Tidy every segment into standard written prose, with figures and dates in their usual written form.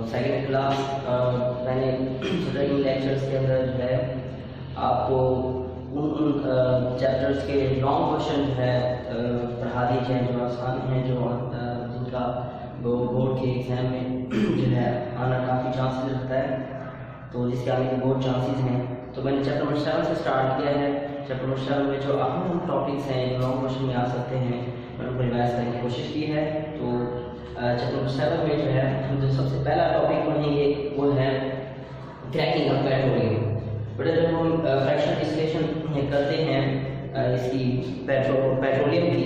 Second class मैंने सोचा इन lectures के अंदर जो है आपको उन चैप्टर्स के लॉन्ग क्वेश्चन जो है पढ़ा दिए जाएँ जो आसान हैं, जो जिनका बोर्ड के एग्ज़ाम में जो है आना काफ़ी चांसेस रहता है, तो जिसके आने के बहुत चांसेस हैं। तो मैंने चैप्टर नंबर 7 से स्टार्ट किया है। चैप्टर नंबर 7 में जो अहम टॉपिक्स हैं जो लॉन्ग क्वेश्चन में आ सकते हैं मैंने उनको रिवाइज करने की कोशिश की है। तो चैप्टर नंबर 7 में जो है हम जो सबसे पहला टॉपिक पढ़ेंगे वो है क्रैकिंग ऑफ पेट्रोलियम। बेटा जब हम फ्रैक्शन डिस्टिलेशन करते हैं इसकी पेट्रोलियम की,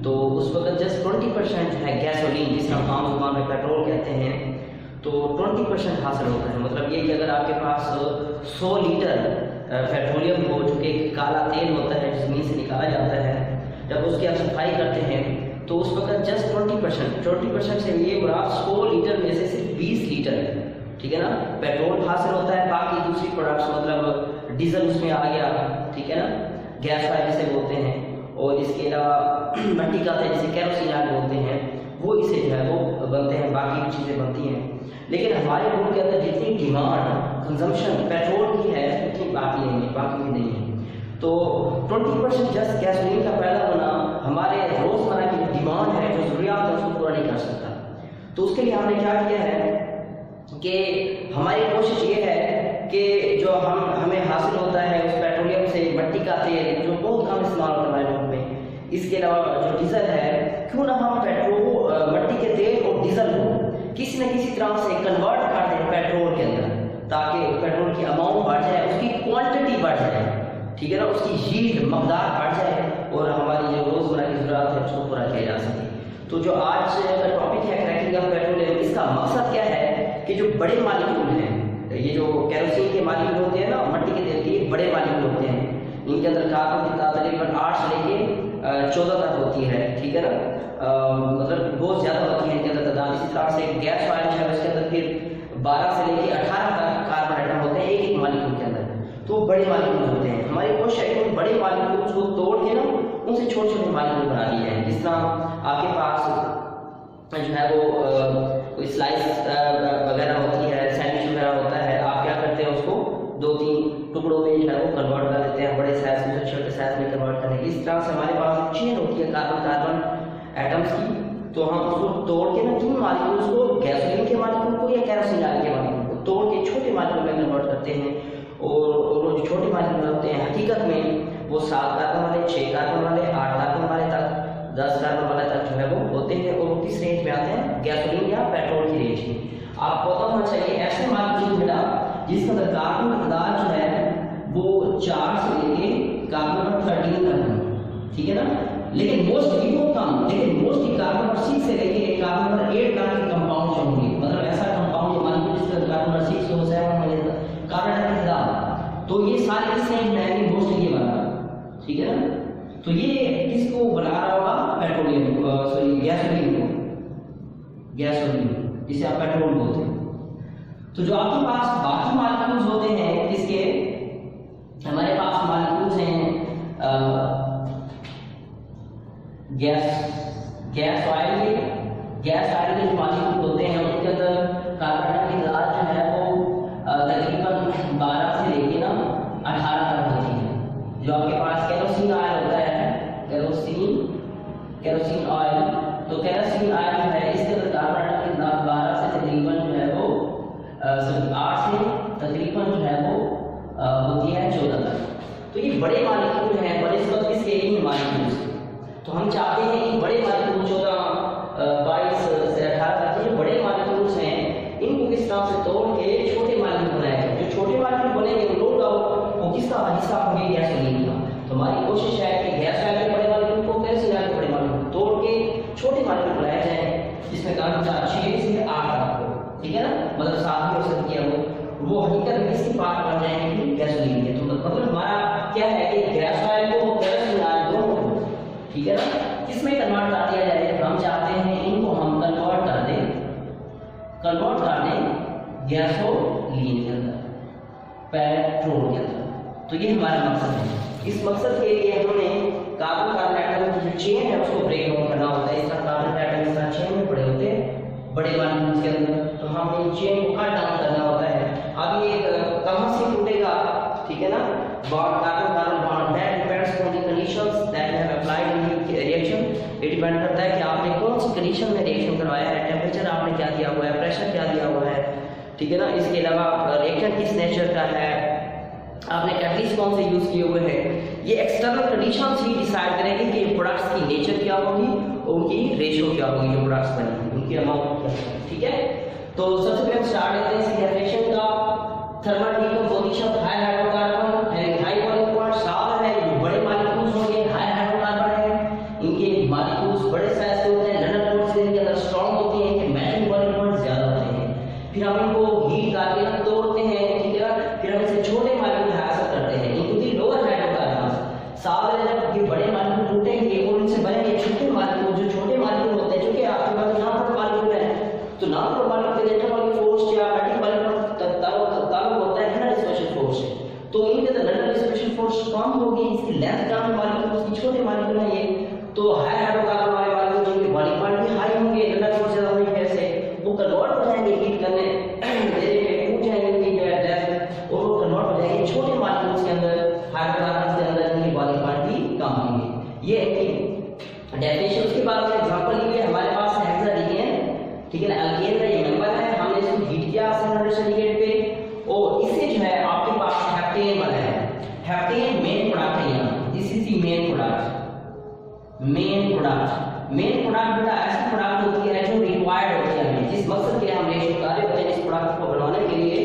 तो उस वक्त जस्ट 20% जो है गैसोलीन, जिसे हम आम जुबान में पेट्रोल कहते हैं, तो 20% हासिल होता है। मतलब ये कि अगर आपके पास 100 लीटर पेट्रोलियम हो, जो कि काला तेल होता है ज़मीन से निकाला जाता है, जब उसकी आप सफाई करते हैं तो उस वक्त जस्ट 20% से ये मुराद 100 लीटर में से सिर्फ 20 लीटर, ठीक है ना, पेट्रोल हासिल होता है। बाकी दूसरी प्रोडक्ट्स मतलब डीजल उसमें आ गया, ठीक है ना, गैस ऑयल जिसे बोलते हैं, और इसके अलावा मिट्टी का तेल जिसे केरोसिन ऑयल बोलते हैं, वो इसे जो है वो बनते हैं, बाकी भी चीज़ें बनती हैं। लेकिन हमारे मुल्क के अंदर जितनी डिमांड कंजम्पशन पेट्रोल की है उतनी बाकी भी नहीं है। तो 20% जस्ट गैसोलीन का पैदा होना हमारे रोज़मर्रा की डिमांड है, जो ज़रूरियात है, उसको पूरा नहीं कर सकता। तो उसके लिए हमने क्या किया है कि हमारी कोशिश ये है कि जो हमें हासिल होता है उस पेट्रोलियम से मिट्टी का तेल, जो बहुत कम इस्तेमाल होता है हमारे मुल्क में, इसके अलावा जो डीजल है, क्यों ना हम पेट्रोल मिट्टी के तेल और डीजल को किसी न किसी तरह से कन्वर्ट कर दें पेट्रोल के अंदर, ताकि पेट्रोल की अमाउंट बढ़ जाए, उसकी क्वांटिटी बढ़ जाए, ठीक है ना, उसकी यील्ड मकदार बढ़ जाए और हमारी जो रोज़मर्रा की ज़रूरत है उसको पूरा किया जा सके। तो जो आज का टॉपिक है क्रैकिंग ऑफ पेट्रोलियम, इसका मकसद क्या है कि जो बड़े मालिक्यूल हैं, ये जो केरोसिन के मालिक्यूल होते हैं ना, मिट्टी के तेल के बड़े मालिक्यूल होते हैं, इनके अंदर कार्बन की तादाद तकरीबन 8 से लेके 14 तक होती है, ठीक है ना, मतलब बहुत ज़्यादा होती है इनके अंदर तादाद। इसी तरह से गैस ऑयल है उसके अंदर फिर 12 से लेके 18 तक कार्बन आइटम होते हैं एक मालिक्यूल के अंदर, तो बड़े मालिक्यूल होते हैं। हमारी कोशिश है कि बड़े मालिक्यूल को तोड़ के ना उनसे छोटे छोटे मालिक्यूल बना दिए हैं। जिस तरह आपके पास जो है वो कोई स्लाइस वगैरह होती है, सैंडविच वगैरह होता है, आप क्या करते हैं उसको 2-3 टुकड़ों में जो है वो कन्वर्ट कर देते हैं, बड़े साइज से छोटे साइज में कन्वर्ट करने की। इस तरह से हमारे पास चेन होती है कार्बन एटम्स की, तो हम उसको तोड़ के ना किन मालिक्यूल्स को, गैसोलीन के मालिक्यूल को या केरोसिन ऑयल के मालिक्यूल को तोड़ के छोटे मालिक्यूल में कन्वर्ट करते हैं। और जो छोटे मालिक्यूल होते हैं हकीकत में वो 7 कार्बन वाले, 6 कार्बन वाले, 8 कार्बन वाले तक, 10 कार्बन वाले तक जो है वो होते हैं, और वो किस रेंज में आते हैं, गैसोलीन या पेट्रोल की रेंज में। आपको पता होना चाहिए ऐसे मालिक्यूल बेटा जिसका अंदर कार्बन अंदाज जो है वो 4 से लेके कार्बन नंबर 13 तक है, ठीक है ना, लेकिन मोस्टली वो कम, लेकिन मोस्टली कार्बन नंबर 6 से लेके कार्बन नंबर 8 तक के कंपाउंड होंगे। मतलब ऐसा कंपाउंड मालिक्यूल जिसका कार्बन नंबर 6 हो, 7 हो, कार्बन की तादाद, तो ये सारे किस रेंज में आएंगे, मोस्टली ये वाला, ठीक है ना। तो ये किसको बना रहा होगा, पेट्रोलियम, सॉरी गैसोलीन जिसे आप पेट्रोल बोलते हैं। तो जो आपके पास बाकी मालिक्यूल्स होते हैं, किसके, हमारे पास मालिक्यूल्स हैं गैस ऑयल के जो मालिक्यूल होते हैं उनके अंदर कार्बन की तादाद जो है वो तकरीबन 12 से लेके ना 18 तक होती है। जो आपके पास केरोसिन ऑयल होता है, केरोसिन ऑयल, तो केरोसिन ऑयल जो है इसके अंदर कार्बन की तादाद 12 से तकरीबन जो है वो 8 से तकरीबन जो है वो होती है 14 तक। तो ये बड़े मालिक्यूल हैं, बड़े वक्त किसके, इन मालिक्यूल से। तो हम चाहते हैं कि बड़े मालिक्यूल 14, 22 से 18 तक जो बड़े मालिक्यूल्स हैं इनको किस तरह से तोड़ के छोटे मालिक्यूल बनाए जाए। जो छोटे मालिक्यूल बनेंगे वो वो किसका हिस्सा होंगे, गैसोलीन का। तो हमारी कोशिश है कि गैस ऑयल के बड़े मालिक्यूल को, केरोसिन ऑयल के बड़े मालिक्यूल तोड़ के छोटे मालिक्यूल बनाए जाए, जिसमें कार्बन 6 से 8 तक हो, ठीक है ना, मतलब 7 भी हो सकती है वो हकीकत में किसकी पार्ट बन जाएंगे, गैसोलीन के। तो मतलब हमारा क्या है कि गैस ऑयल को, केरोसिन ऑयल दोनों को, ठीक है ना, किसमें कन्वर्ट कर दिया जाए। हम चाहते हैं इनको हम कन्वर्ट कर दें गैसोलीन के अंदर, पेट्रोल के अंदर। तो ये हमारा मकसद है। इस मकसद के लिए हमने कार्बन एटम की जो चेन है उसको ब्रेक डाउन करना होता है। इस तरह कार्बन एटम इस तरह चेन में पड़े होते हैं बड़े मालिक्यूल्स के अंदर। तो यहाँ पे चेन को कट डाउन करना होता है। अब ये कहाँ से टूटेगा, ठीक है ना, bond carbon carbon bond, that depends on the conditions that you have applied in the reaction. ये डिपेंड करता है कि आपने कौन सी कंडीशन में रिएक्शन करवाया है, टेम्परेचर आपने क्या दिया हुआ है, प्रेशर क्या दिया हुआ है, ठीक है ना। इसके अलावा रिएक्शन किस नेचर का है, आपने कैटलिस्ट कौन से यूज किए हुए हैं, ये एक्सटर्नल कंडीशंस ही डिसाइड करेंगे कि प्रोडक्ट्स की नेचर क्या होगी और उनकी रेशियो क्या होगी, जो प्रोडक्ट्स बनेंगे उनकी अमाउंट क्या होगी, ठीक है। तो सबसे पहले स्टार्ट करते हैं इसकी डेफिनेशन का। Thermal decomposition high hydrocarbon and high boiling point, साफ है जो बड़े मॉलिक्यूल्स होंगे हाई हाइड्रोकार्बन है, इनके मॉलिक्यूल्स बड़े साइज के होते हैं, लंडन नोड्स इनके अंदर स्ट्रांग होती हैं, इनके मेल्टिंग बॉइलिंग पॉइंट ज्यादा होते हैं। फिर हम इनको हीट करके तोड़ते हैं, ठीक है, फिर हम इसे छोटे मॉलिक्यूल हासिल करते हैं इनटू लोअर हाइड्रोकार्बन। साफ है जब ये बड़े मॉलिक्यूल टूटेंगे और इनसे बनेंगे छोटे मॉलिक्यूल, जो छोटे मॉलिक्यूल होते हैं, क्योंकि आपके पास यहाँ पर मॉलिक्यूल है तो ना पर मॉलिक्यूल के इलेक्ट्रॉनिक फोर्स या एटॉमिक मॉलिक्यूल ताल्लुक होता है ना स्पेशल फोर्स से, तो इनके अंदर लंडन स्पेशल फोर्स कम होगी, इसकी लेंथ कम है मॉलिक्यूल, उसकी छोटे मॉलिक्यूल है ये, तो हाई हाइड्रोकार्बन वाले मॉलिक्यूल जिनके बॉइलिंग पॉइंट भी हाई होंगे, लंडन फोर्स ज्यादा होगी, कैसे वो कन्वर्ट हो जाएंगे हीट करने धीरे टूट जाएंगे उनकी जो है डेप्थ, और वो कन्वर्ट हो जाएंगे छोटे मॉलिक्यूल्स के अंदर, हाइड्रोकार्बन के अंदर इनकी बॉइलिंग पॉइंट भी कम होंगे। ये डेफिनेशन के बाद में एग्जांपल लिए हमारे पास हेक्साडीकेन, ठीक है ना, अल्केन का ये मेंबर है, हमने इसको हीट किया 700 सेंटीग्रेड पे और इससे जो है आपके पास हेप्टेन बना है। हेप्टेन मेन प्रोडक्ट है, यहाँ this is the main product. Main product बेटा ऐसी प्रोडक्ट होती है जो रिक्वायर्ड होती है हमें, जिस मकसद के लिए हम रिएक्शन कर रहे होते हैं इस प्रोडक्ट को बनाने के लिए,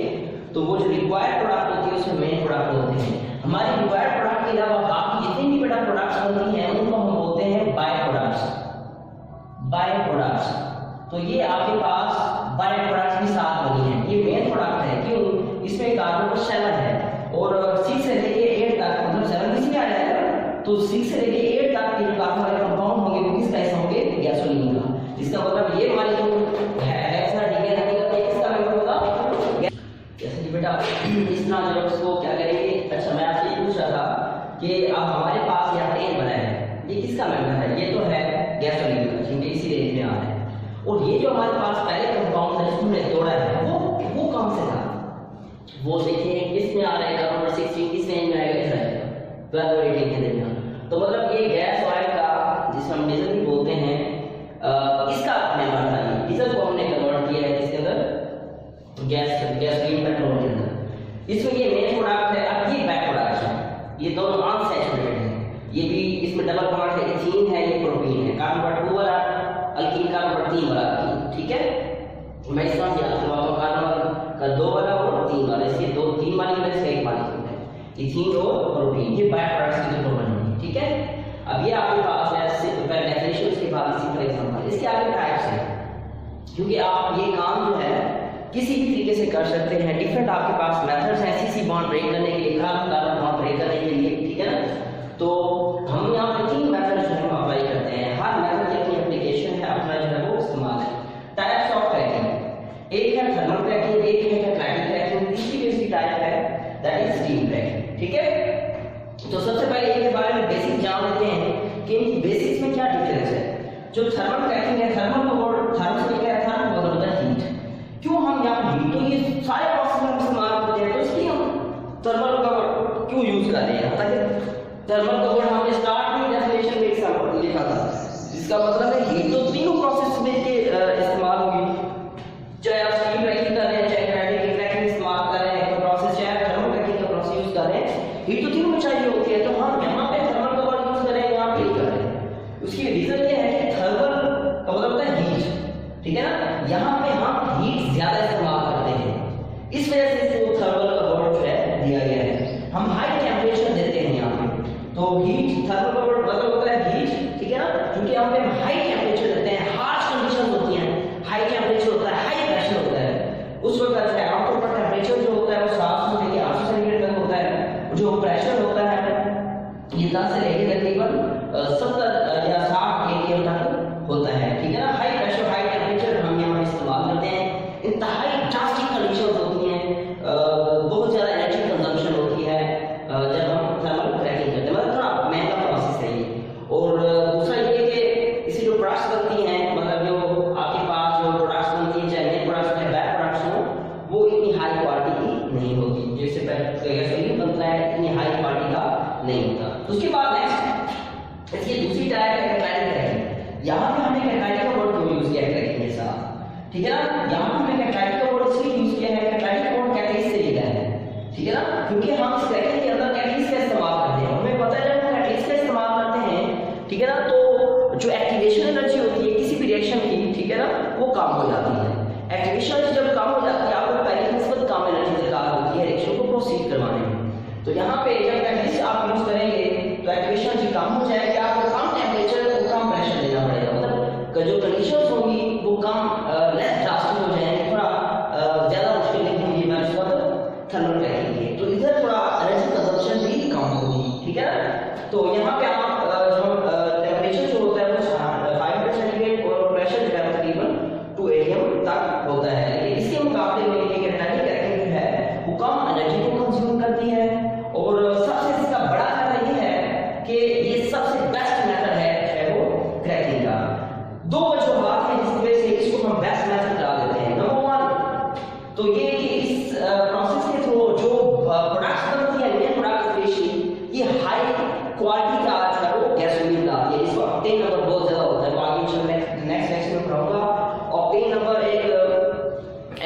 तो वो जो रिक्वायर्ड प्रोडक्ट होती है उसमें मेन प्रोडक्ट होते हैं। हमारे रिक्वायर्ड प्रोडक्ट के अलावा बाकी जितनी भी बेटा प्रोडक्ट्स बनती हैं उनको हम बोलते हैं बाय प्रोडक्ट्स। तो ये आपके पास बाय प्रोडक्ट्स भी साथ बनी है, ये मेन प्रोडक्ट है, क्यों, इसमें कार्बन 7 है और 6 से लेके 8 तक, मतलब 7 किसी में आ जाएगा, तो 6 से लेके 8 तक के जो कार्बन वाले कंपाउंड होंगे वो किसका हिस्सा होंगे, गैसोलीन का। इसका मतलब ये मॉलिक्यूल हेक्साडीकेन है, किसका मेंबर होगा, जैसे कि बेटा इस तरह जो इसको क्या करेंगे। अच्छा मैं आपसे ये पूछ रहा था कि अब हमारे पास यहाँ हेप्टेन बना है, ये किसका मेंबर है, ये तो है गैसोलीन का, क्योंकि इसी रेंज में आ रहा है। और ये जो हमारे पास पहले कंपाउंड था जिसको हमने तोड़ा है वो कौन से था, वो देखिए किसमें आ रहा है, कार्बन नंबर 16 किस रेंज में आएगा, इस रहेगा 12 और 18 के दरमियान। तो मतलब ये गैस ऑयल का, जिसको हम डीजल भी बोलते हैं, इसका मेंबर था। ये डीजल को हमने कन्वर्ट किया है इसके अंदर गैसोलीन पेट्रोल के अंदर, इसमें ये मेन प्रोडक्ट है। अब ये बैक प्रोडक्ट है, ये दोनों अनसैचुरेटेड है, ये भी इसमें डबल बॉन्ड है, इथीन है, ये प्रोपीन है, कार्बन नंबर 2 वाला अल्कीन का नंबर 3 वाला अल्कीन, ठीक है। मैं इस तरह से याद करवाता हूं, कार्बन का 2 वाला और 3 वाला, इसके 2-3 मॉलिक्यूल है, इसका 1 मॉलिक्यूल है, इथीन और प्रोपीन, ये बाय प्रोडक्ट्स की जो बनेंगे, ठीक है। अब ये आपके पास है डेफिनेशन के बाद इसी पर एग्जांपल, इसके आगे टाइप्स है, क्योंकि आप ये काम जो है किसी भी तरीके से कर सकते हैं, डिफरेंट आपके पास मेथड्स हैं सीसी बॉन्ड ब्रेक करने के लिए, कार्बन कार्बन बॉन्ड ब्रेक करने के लिए, ठीक है ना। तो हम यहाँ पे 3 मेथड जो है अप्लाई करते हैं, हर मेथड की अपनी एप्लीकेशन है, अपना जो है वो इस्तेमाल है। टाइप्स ऑफ क्रैकिंग, एक है थर्मल क्रैकिंग, एक है कैटालिटिक क्रैकिंग, तीसरी इसकी टाइप है दैट इज स्टीम क्रैकिंग, ठीक है। तो सबसे पहले इनके बारे में बेसिक जान लेते हैं कि इनकी बेसिक्स में क्या डिफरेंस है। जो थर्मल क्रैकिंग है, थर्मल का वर्ड थर्मल से क्या है, थर्मल का मतलब हीट, क्यों हम यहाँ हीट, तो ये सारे प्रोसेस में इस्तेमाल करते हैं, तो इसलिए हम थर्मल का वर्ड क्यों यूज कर रहे हैं। ताकि थर्मल का वर्ड हमने स्टार्ट में डेफिनेशन में एक लिखा था, इसका मतलब है हीट तो तीनों प्रोसेस में के इस्तेमाल होगी, चाहे आप स्टीम क्रैकिंग कर रहे हैं, चाहे कैटालिटिक क्रैकिंग इस्तेमाल कर रहे हैं प्रोसेस, चाहे थर्मल क्रैकिंग का प्रोसेस यूज कर रहे हैं, हीट तो तीनों में चाहिए होती है। तो हम यहाँ पे थर्मल का वर्ड यूज कर रहे हैं, यहाँ पे कर रहे हैं, उसकी रीजन ये है कि थर्मल का मतलब होता है हीट, ठीक है ना, यहाँ पे हम हीट ज्यादा इस्तेमाल करते हैं, इस वजह से इसको थर्मल का वर्ड जो है दिया गया है। हम हाई टेम्परेचर देते हैं यहाँ पे, तो हीट थर्मल का वर्ड मतलब होता है हीट, ठीक है ना, क्योंकि यहाँ पे हम हाई टेम्परेचर देते हैं, हार्श कंडीशन होती हैं, हाई टेम्परेचर होता है, हाई प्रेशर होता है, उस वक्त जो है आमतौर पर टेम्परेचर जो होता है वो 700 से लेकर 800 सेंटीग्रेड तक होता है, जो प्रेशर होता है ये 10 से लेकर तकरीबन 70 या 60 केपीएम तक होता है, ठीक है ना। हाई प्रेशर हाई टेम्परेचर हम यहाँ इस्तेमाल करते हैं, इंतहाई ड्रास्टिक कंडीशंस होती हैं, बहुत ज्यादा एनर्जी कंजम्पशन होती है जब हम थर्मल क्रैकिंग करते हैं, मतलब थोड़ा महंगा प्रोसेस है ये। और दूसरा ये कि इसी जो प्रोडक्ट्स बनती हैं, मतलब जो आपके पास जो प्रोडक्ट्स बनती हैं, चाहे मेन प्रोडक्ट्स है बैक नहीं होती, जैसे गैसोलीन बनता है इतनी हाई क्वालिटी का नहीं होता। उसके बाद नेक्स्ट इसकी दूसरी टाइप है कैटालिटिक क्रैकिंग। यहाँ पे हमने कैटालिटिक का वर्ड क्यों यूज किया है क्रैकिंग के साथ, ठीक है ना। यहाँ हमने कैटालिटिक का वर्ड इसलिए यूज किया है, कैटालिटिक का वर्ड कैटलिस्ट से लिया है, ठीक है ना, क्योंकि हम इस क्रैकिंग के अंदर कैटलिस्ट का इस्तेमाल करते हैं। हमें पता है जब हम कैटलिस्ट का इस्तेमाल करते हैं, ठीक है ना, तो जो एक्टिवेशन एनर्जी होती है किसी भी रिएक्शन की, ठीक है ना, वो कम हो जाती है। एक्टिवेशन एनर्जी जब कम हो जाती है, आपको पहले की निस्बत कम एनर्जी दरकार होती है रिएक्शन को प्रोसीड करवाने में। तो यहाँ पे जब कैटलिस्ट आप यूज करेंगे तो एक्टिवेशन एनर्जी कम हो जाएगी, आपको कम टेम्परेचर को कम प्रेशर देना पड़ेगा, मतलब जो कंडीशंस होंगी वो कम लेस ड्रास्टिक हो जाएंगे, थोड़ा ज्यादा मुश्किल नहीं होगी मैच मतलब थर्मल क्रैकिंग के। तो इधर थोड़ा एनर्जी कंजम्पशन भी कम होगी, ठीक है ना। तो यहाँ पे आप जो टेम्परेचर जो होता है वो 500 सेंटीग्रेड और प्रेशर जो है तकरीबन 2 atm तक होता है। लेकिन इसके मुकाबले में ये कैटालिटिक क्रैकिंग जो है वो कम एनर्जी को कंज्यूम करती है, और सबसे इसका बड़ा फायदा ये है कि ये सबसे बेस्ट मेथड है वो क्रैकिंग का। दो वजूहात हैं जिसकी वजह से इसको हम बेस्ट मेथड करार देते हैं। नंबर 1 तो ये कि इस प्रोसेस के थ्रू जो प्रोडक्ट्स बनती है, मेन प्रोडक्ट स्पेशली ये हाई क्वालिटी का जो है वो गैसोलीन का आती है, जिसका ऑक्टेन नंबर बहुत ज्यादा होता है। तो आगे जो नेक्स्ट लेक्चर में पढ़ाऊंगा, ऑक्टेन नंबर एक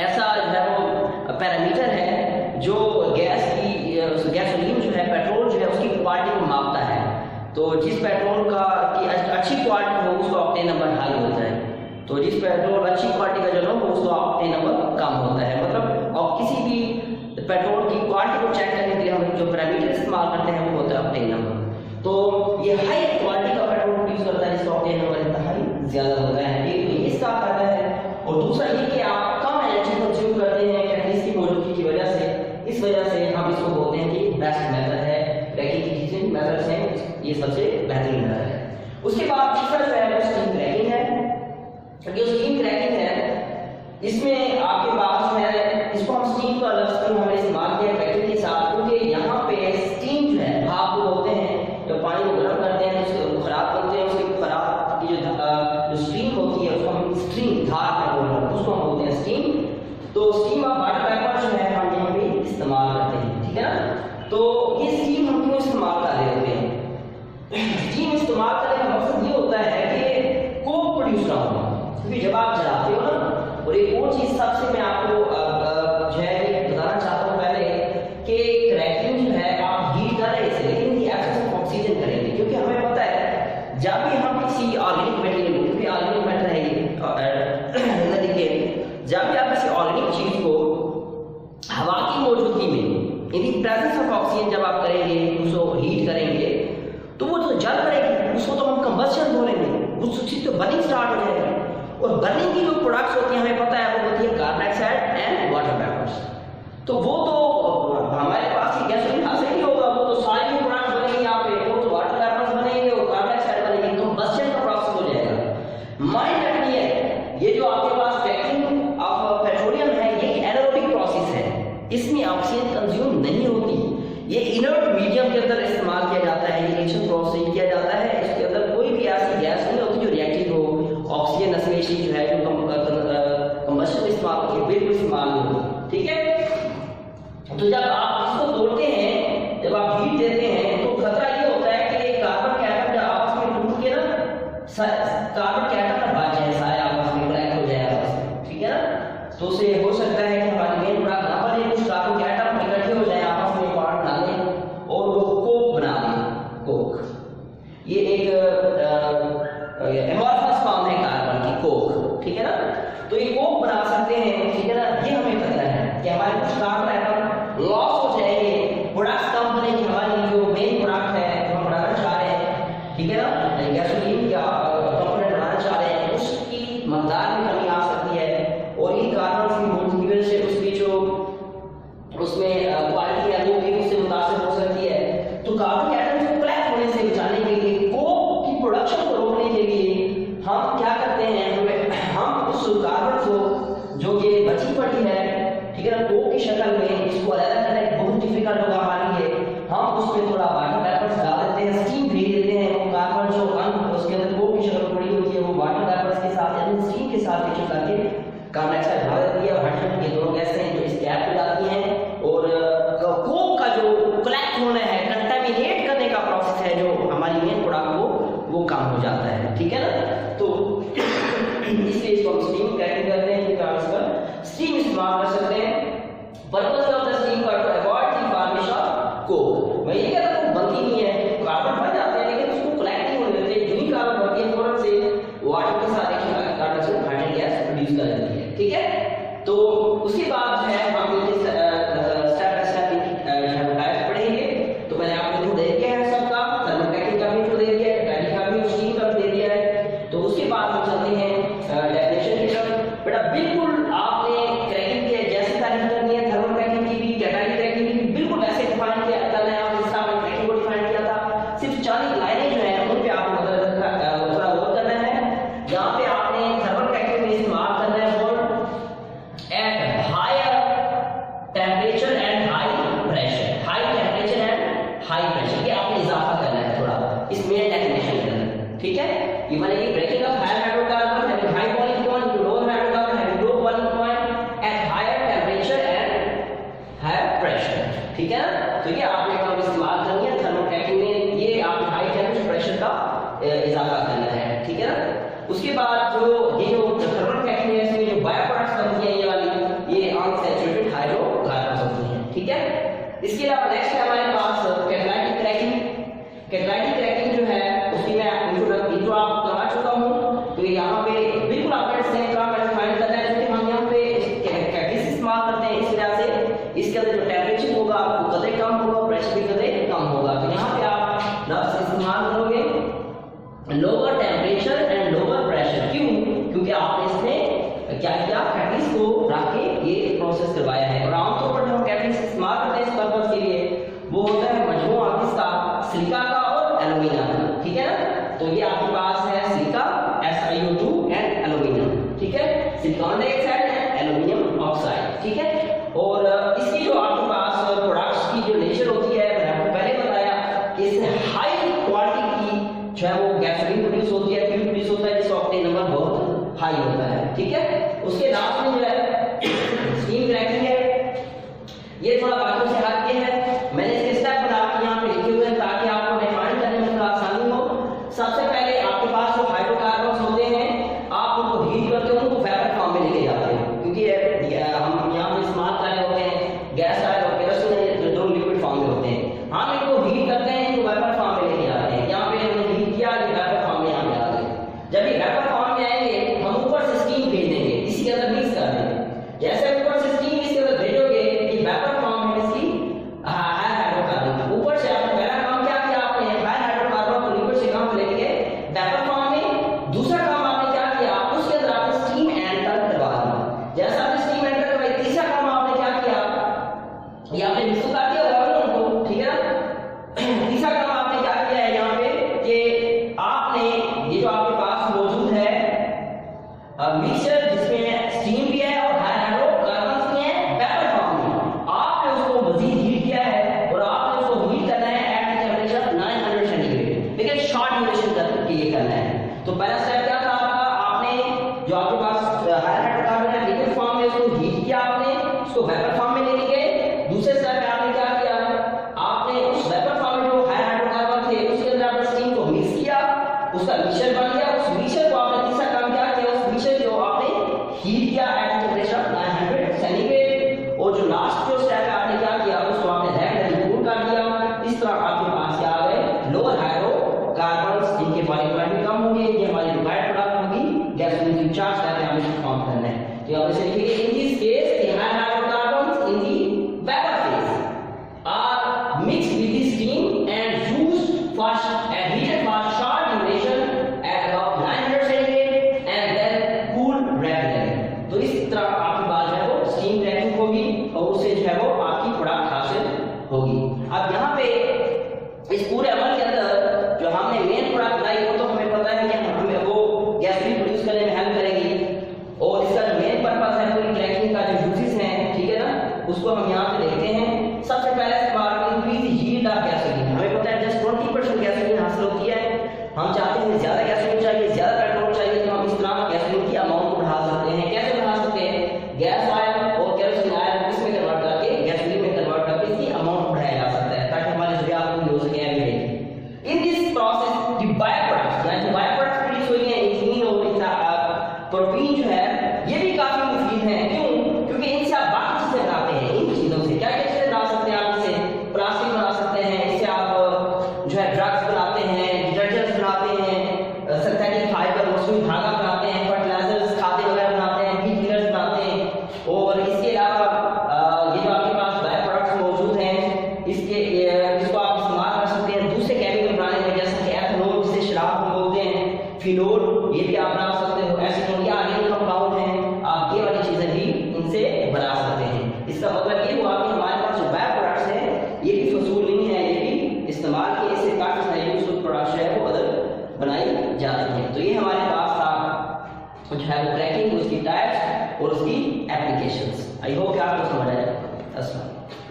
ऐसा जो है वो पैरामीटर है जो गैस की गैसोलीन जो है, पेट्रोल जो है उसकी क्वालिटी को मापता है। तो जिस पेट्रोल का की अच्छी क्वालिटी हो उसका ऑक्टेन नंबर हाई होता है, तो जिस पेट्रोल अच्छी क्वालिटी का जो हो उसका ऑक्टेन नंबर कम होता है। मतलब और किसी भी पेट्रोल की क्वालिटी को चेक करने के लिए हम जो पैरामीटर इस्तेमाल करते हैं वो होता है ऑक्टेन नंबर। तो ये हाई क्वालिटी का पेट्रोल यूज करता है जिसका ऑक्टेन नंबर इंतहाई ज्यादा होता है, एक तो इसका फायदा है। और दूसरा ये कि आप कम एनर्जी कंज्यूम करते हैं कैटलिस्ट की मौजूदगी की वजह से, इस वजह से हम इसको बोलते हैं कि बेस्ट मेथड है क्रैकिंग की। जितने मेथड्स हैं ये सबसे बेहतरीन मेथड है। उसके बाद तीसरा जो है वो स्टीम क्रैकिंग है। जो स्टीम क्रैकिंग है इसमें आपके पास जो है, इसको हम स्टीम का लफ्ज़ क्यों हमने इस्तेमाल किया क्रैकिंग के साथ, क्योंकि यहाँ पे स्टीम जो है भाप को बोलते हैं। जब पानी को गर्म करते हैं तो उसके खराब करते हैं, उसके खराब की जो स्टीम होती है उसको हम स्टीम धार में बोलते हैं, उसको हम बोलते हैं स्टीम। तो स्टीम ऑफ वाटर वेपर जो है हम यहाँ पे इस्तेमाल करते हैं, ठीक है ना। तो ये स्टीम हम क्यों इस्तेमाल कर रहे होते हैं? स्टीम इस्तेमाल करने का मकसद ये होता है कि कोक प्रोड्यूस ना हो, क्योंकि जब आप जलाते हो ना, और एक और चीज सबसे मैं आपको जो है बताना चाहता हूँ पहले कि क्रैकिंग जो है आप हीट कर रहे हैं लेकिन ये एब्सेंस ऑफ ऑक्सीजन करेंगे, क्योंकि हमें पता है जब भी हम किसी ऑर्गेनिक मटेरियल, क्योंकि ऑर्गेनिक मैटर है ये देखिए, जब भी आप किसी ऑर्गेनिक चीज को हवा की मौजूदगी में in the presence of oxygen जब आप करेंगे, उसको हीट करेंगे, तो वो तो जल पड़ेगी, उसको तो हम कंबस्शन बोलेंगे, उस चीज तो बर्निंग स्टार्ट हो जाएगी। और बर्निंग की जो प्रोडक्ट्स होती हैं हमें पता है वो होती है carbon dioxide and water vapours. तो वो तो हमारे पास ही गैसोलीन हासिल नहीं होगा, वो तो सारी प्रोडक्ट्स बनेंगी यहाँ पे, वो तो वाटर वेपर्स बनेंगे, वो कार्बन डाइऑक्साइड बनेंगे, कंबस्शन का प्रोसेस हो जाएगा। माइंड रखिए ये जो आपके पास क्रैकिंग ऑफ पेट्रोलियम है ये एनारोबिक प्रोसेस है, इसमें ऑक्सीजन कंज्यूम नहीं होती, ये इनर्ट मीडियम के अंदर इस्तेमाल किया जाता है, ये रिएक्शन प्रोसेस किया जाता है। इसके अंदर कोई भी ऐसी गैस नहीं होती जो रिएक्टिव हो, ऑक्सीजन स्पेशली जो है जो कंबस्शन में इस्तेमाल होती है बिल्कुल इस्तेमाल नहीं होती, ठीक है। तो जब आप इसको तोड़ते हैं, जब आप हीट देते हैं तो खतरा ये होता है कि कार्बन के एटम आपस में टूट के ना कार्बन के एटम ना बच जाए, सारे आपस में ब्लैक हो जाए आपस में, ठीक है ना। तो उससे हो सकता है कि हमारी मेन प्रोडक्ट ना बने, कुछ कार्बन के एटम इकट्ठे हो जाए आपस में, पार्ट बना लें और वो कोक बना दें। कोक ये एक एमॉर्फस फॉर्म है कार्बन की, कोक, ठीक है ना। तो ये कोक बना सकते हैं, ठीक है ना। ये हमें पता है कि हमारे कुछ कार्बन एटम लॉस हो जाएंगे, प्रोडक्ट्स कम बनेगी, हमारी जो मेन प्रोडक्ट है जो हम बनाना चाह रहे हैं, ठीक है ना, गैसोलीन या कंपोनेंट बनाना चाह रहे हैं, उसकी मकदार में कमी आ सकती है। और इन कार्बन की मौजूदगी की वजह से उसकी जो उसमें क्वालिटी है वो भी उससे मुतासिर हो सकती है। तो कार्बन के एटम्स को कलेक्ट होने से बचाने के लिए, कोक की प्रोडक्शन को रोकने के लिए हम क्या करते हैं, हम उस कार्बन को हम स्टीम क्रैकिंग करते हैं, ट्रांसफर स्टीम इस्तेमाल कर सकते हैं। पर्पस ऑफ द स्टीम का to avoid the formation of coke. मैं ये कहता हूं बनती नहीं है, कार्बन बन जाते हैं लेकिन उसको कलेक्ट नहीं होने देते, यूनिक कार्बन बनती है फौरन से वाटर के साथ एक कार्बन से हाइड्रोजन गैस प्रोड्यूस कर देती है, ठीक है। तो उसके बाद जो है हम स्टेप बाय स्टेप टाइप्स पढ़ेंगे। तो मैंने आपको जो दे दिया है सबका, थर्मल क्रैकिंग का भी जो दे दिया है, क्रैकिंग का भी, स्टीम का भी दे दिया है। तो उसके बाद हम चलते हैं डेफिनेशन की तरफ। बेटा बिल्कुल आपने क्रैकिंग की जैसे तारीफ करनी है, थर्मल क्रैकिंग की भी, कैटालिटिक क्रैकिंग की भी बिल्कुल वैसे डिफाइन किया करना है। आप जैसा आपने क्रैकिंग को डिफाइन किया था, सिर्फ 40 लाइनें जो है उन पे आपको थोड़ा और करना है। यहाँ पे आपने थर्मल क्रैकिंग में इस्तेमाल करना है at higher temperature and high pressure, high temperature and high pressure, ये आपने इजाफा करना है थोड़ा इसमें डेफिनेशन के अंदर, ठीक है। ये माने कि breaking of higher hydrocarbon having high boiling point to lower hydrocarbon having low boiling point at higher temperature and higher pressure, ठीक है ना। तो ये आपने कब इस्तेमाल करनी है थर्मल क्रैकिंग में, ये आप हाई टेम्परेचर प्रेशर का इजाफा करना है, ठीक है ना। उसके बाद जो ये जो थर्मल क्रैकिंग है इसमें जो बायो प्रोडक्ट्स बनती हैं ये वाली, ये अनसैचुरेटेड हाइड्रोकार्बन बनती हैं, ठीक है। इसके अलावा नेक्स्ट है हमारे पास कैटालिटिक क्रैकिंग। कैटालिटिक क्रैकिंग जो है उसकी मैं इंट्रो आपको करा चुका हूं। तो यहाँ पे बिल्कुल आपने सेम तरह का डिफाइन करना है, क्योंकि हम यहाँ पे कैटलिस्ट इस्तेमाल करते हैं, इस वजह से इसके अंदर जो टेम्परेचर होगा आपको कदरे कम होगा, प्रेशर भी कदरे कम होगा। तो यहाँ पे आप लफ्ज इस्तेमाल करोगे lower temperature and lower pressure. क्यों? क्योंकि आपने इसमें क्या किया, कैटलिस्ट को रख के ये प्रोसेस करवाया है। और आमतौर पर हम कैटलिस्ट इस्तेमाल करते हैं इस पर्पस के लिए, वो होता है मजमूआ किसका, सिलिका का और एल्यूमिनियम का, ठीक है ना। तो ये आपके पास है सिलिका SiO2 एंड एल्यूमिनियम, ठीक है, silicon dioxide and aluminium oxide, ठीक है। और इसकी जो आपके पास प्रोडक्ट्स की जो नेचर होती है, मैंने आपको पहले बताया कि इससे हाई क्वालिटी की जो है वो गैसोलीन प्रोड्यूस होती है, फ्यूल प्रोड्यूस होता है, जिसका ऑक्टेन नंबर बहुत हाई होता है, ठीक है। उसके लास्ट में जो है स्टीम क्रैकिंग है, ये थोड़ा बातों से हट के है। मैंने इसके स्टेप बना के यहाँ पे लिखे हुए हैं ताकि आपको डिफाइन करने में थोड़ा आसानी हो। सबसे पहले आपके पास जो हाइड्रोकार्बन्स होते हैं आप उनको हीट करके उनको वेपर फॉर्म में लेके जाते हैं, क्योंकि हम यहाँ पे इस्तेमाल कर रहे होते हैं गैस ऑयल और केरोसिन, जो लिक्विड फॉर्म में होते हैं। हम इनको हीट करते हैं, इनको वेपर फॉर्म में लेके जाते हैं। यहाँ पे हमने हीट किया, ये वेपर फॉर्म में यहाँ पे आ गए। जब ये वेपर फॉर्म में आएंगे हम ऊपर से स्टीम भेज देंगे, इसी के अंदर मिक्स कर देंगे। जैसे ऊपर से स्टीम इसके अंदर भेजोगे, ये वेपर फॉर्म में इसकी हाई हाइड्रोकार्बन, ऊपर से आपने पहला काम क्या किया, आपने हाई हाइड्रोकार्बन को लिक्विड से कहां पे लेके गए, वेपर फॉर्म में। दूसरा काम आपने क्या किया, उसके अंदर आपने स्टीम एंटर करवा दी। जैसा आपने स्टीम एंटर करवाई, तीसरा काम आपने क्या किया, ये आपने मिक्स कर दिया ओवन उनको, ठीक है ना। तीसरा काम आपने क्या किया है यहाँ पे कि आपने ये जो आपके पास मौजूद है मिक्सचर जिसमें स्टीम भी है और हाई हाइड्रोकार्बन्स भी है वेपर फॉर्म में, आपने उसको मजीद हीट किया है और आपने उसको हीट करना है एट टेम्परेचर 900 सेंटीग्रेड, लेकिन शॉर्ट ड्यूरेशन के लिए करना है। तो पहला स्टेप क्या था आपका, आपने जो आपके पास हाई हाइड्रोकार्बन है लिक्विड फॉर्म में उसको हीट किया, आपने उसको वेपर फॉर्म में लेके गए। दूसरे स्टेप में आपने क्या किया, आपने उस वेपर फॉर्म में जो हाई हाइड्रोकार्बन थे उसके अंदर आपने स्टीम को मिक्स किया, उसका मिक्सचर बन गया। उस मिक्सचर को आपने तीसरा काम क्या किया, उस मिक्सचर को आपने हीट किया एट टेम्परेचर 900 सेंटीग्रेड। और जो लास्ट जो स्टेप है आपने क्या किया, उसको आपने रैपिडली कूल कर दिया। इस तरह आपके पास क्या आ गए, लोअर हाइड्रोकार्बन्स, जिनके बॉइलिंग पॉइंट भी कम होंगे, ये हमारी रिक्वायर्ड प्रोडक्ट होगी गैसोलीन की। चार स्टेप है हमें फॉर्म करना है। तो आप इसे लिखिए, in this case the high hydrocarbons in the vapour phase are mixed with the steam and used for and heated for short duration at about 900 centigrade and then cooled rapidly. तो इस तरह आपकी बात जो है वो स्टीम क्रैकिंग होगी और उससे जो है वो आपकी प्रोडक्ट हासिल होगी। अब यहाँ पे इस पूरे अमल के अंदर जो हमने मेन प्रोडक्ट बनाई वो तो हमें पता है कि हमें वो गैसोलीन प्रोड्यूस करने में हेल्प करेगी, और इसका जो मेन पर्पस है पूरी क्रैकिंग का जो यूजेस हैं, ठीक है ना, उसको हम यहाँ पे देखते हैं। सबसे पहले इंक्रीज यील्ड ऑफ गैसोलीन। हमें पता है जस्ट 20% गैसोलीन हासिल होती है, हम चाहते हैं ज्यादा गैसोलीन चाहिए, ज्यादा पेट्रोल चाहिए, तो हम इस तरह गैसोलीन की अमाउंट को बढ़ा सकते हैं। कैसे बढ़ा सकते हैं, गैस ऑयल और केरोसिन ऑयल इसमें कन्वर्ट करके गैसोलीन में कन्वर्ट करके इसकी अमाउंट बढ़ाया जा सकता है ताकि हमारे जरूरियात पूरी हो सके every day. In this process the by products, यानी बाय प्रोडक्ट्स प्रोड्यूस हुई हैं, इंजीनियर और प्रोटीन जो है एप्लीकेशंस। आई होप कि आपको समझ आएगा। अस्सलाम।